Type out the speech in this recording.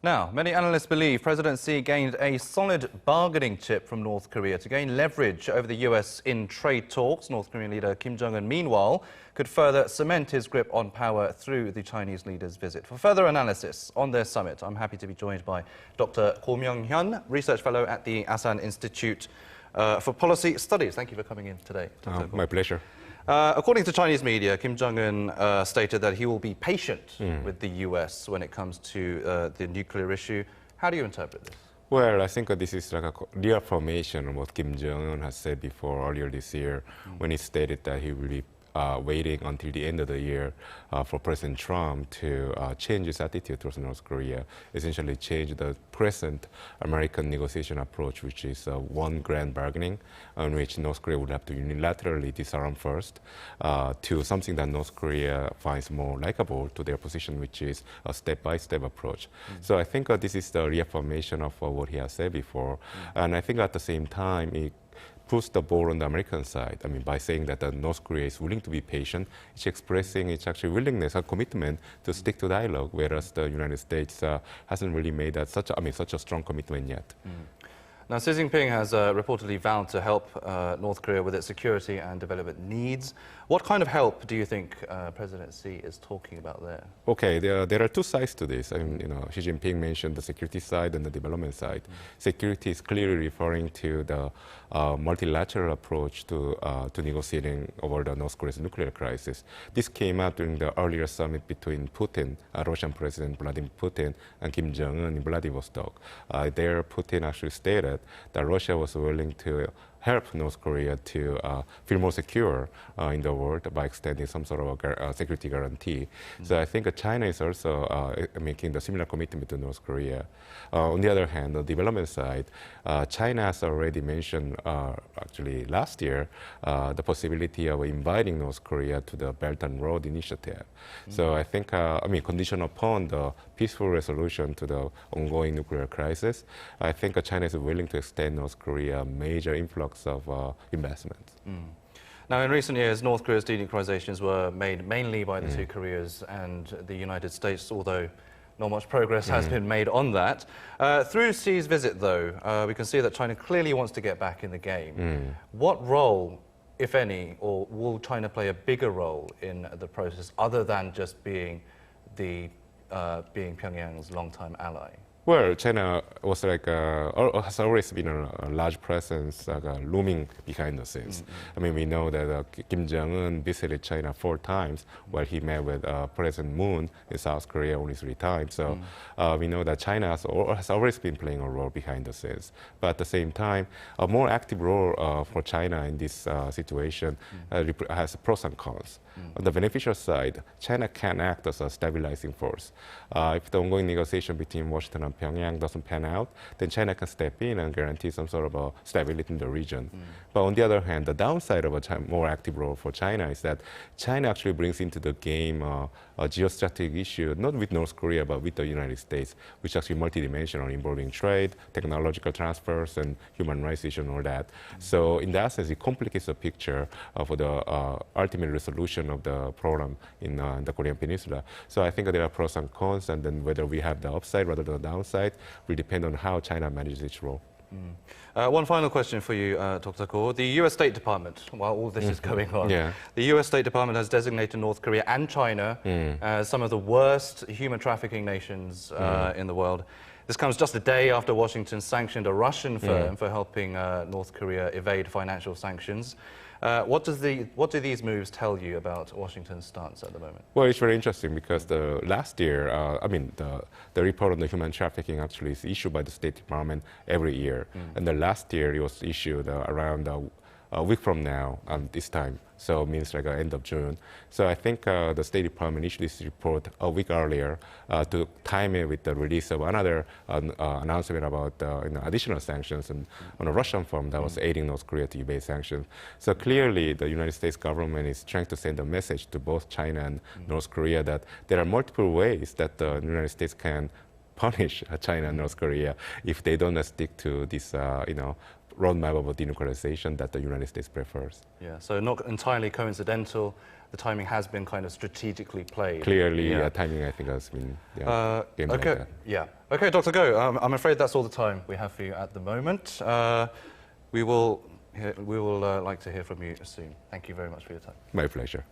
Now, many analysts believe President Xi gained a solid bargaining chip from North Korea to gain leverage over the US in trade talks. North Korean leader Kim Jong-un, meanwhile, could further cement his grip on power through the Chinese leader's visit. For further analysis on their summit, I'm happy to be joined by Dr. Myong-hyun, research fellow at the Asan Institute for Policy Studies. Thank you for coming in today. My pleasure. According to Chinese media, Kim Jong-un stated that he will be patient with the US when it comes to the nuclear issue. How do you interpret this? Well, I think this is like a reaffirmation of what Kim Jong-un has said before earlier this year when he stated that he will be waiting until the end of the year for President Trump to change his attitude towards North Korea, essentially change the present American negotiation approach, which is one grand bargaining, in which North Korea would have to unilaterally disarm first, to something that North Korea finds more likable to their position, which is a step-by-step approach. So I think this is the reaffirmation of what he has said before. And I think at the same time, it puts the ball on the American side. I mean, by saying that North Korea is willing to be patient, it's expressing its actually willingness and commitment to stick to dialogue, whereas the United States hasn't really made that such a strong commitment yet. Now, Xi Jinping has reportedly vowed to help North Korea with its security and development needs. What kind of help do you think President Xi is talking about there? Okay, there are two sides to this. I mean, Xi Jinping mentioned the security side and the development side. Security is clearly referring to the multilateral approach to negotiating over the North Korea's nuclear crisis. This came out during the earlier summit between Putin, Russian President Vladimir Putin, and Kim Jong-un in Vladivostok. There, Putin actually stated that Russia was willing to help North Korea to feel more secure in the world by extending some sort of a security guarantee. So I think China is also making the similar commitment to North Korea. On the other hand, on the development side, China has already mentioned, actually last year, the possibility of inviting North Korea to the Belt and Road Initiative. So I think, conditional upon the peaceful resolution to the ongoing nuclear crisis, I think China is willing to extend North Korea a major influx of investments. Now, in recent years, North Korea's denuclearizations were made mainly by the two Koreas and the United States, although not much progress has been made on that. Through Xi's visit, though, we can see that China clearly wants to get back in the game. What role, if any, or will China play a bigger role in the process other than just being Pyongyang's longtime ally? Well, China was has always been a large presence, looming behind the scenes. I mean, we know that Kim Jong-un visited China 4 times, while he met with President Moon in South Korea only 3 times. So we know that China has always been playing a role behind the scenes. But at the same time, a more active role for China in this situation has pros and cons. On the beneficial side, China can act as a stabilizing force. If the ongoing negotiation between Washington and Pyongyang doesn't pan out, then China can step in and guarantee some sort of stability in the region. But on the other hand, the downside of a more active role for China is that China actually brings into the game a geostrategic issue, not with North Korea, but with the United States, which is actually multidimensional, involving trade, technological transfers, and human rights issues and all that. So in that sense, it complicates the picture for the ultimate resolution of the problem in the Korean Peninsula. So I think there are pros and cons, and then whether we have the upside rather than the downside will depend on how China manages its role. One final question for you, Dr. Ko. The US State Department, while all this is going on, the US State Department has designated North Korea and China as some of the worst human trafficking nations in the world. This comes just a day after Washington sanctioned a Russian firm for helping North Korea evade financial sanctions. What do these moves tell you about Washington's stance at the moment? Well, it's very interesting because last year, the report on the human trafficking actually is issued by the State Department every year. And the last year it was issued around a week from now, this time. So it means like end of June. So I think the State Department issued this report a week earlier to time it with the release of another announcement about additional sanctions on a Russian firm that was aiding North Korea to evade sanctions. So clearly the United States government is trying to send a message to both China and North Korea that there are multiple ways that the United States can punish China and North Korea if they don't stick to this, roadmap of denuclearization that the United States prefers. Yeah, so not entirely coincidental. The timing has been kind of strategically played. Clearly, timing, I think, has been okay. like that. Yeah. Okay, Dr. Go, I'm afraid that's all the time we have for you at the moment. We will like to hear from you soon. Thank you very much for your time. My pleasure.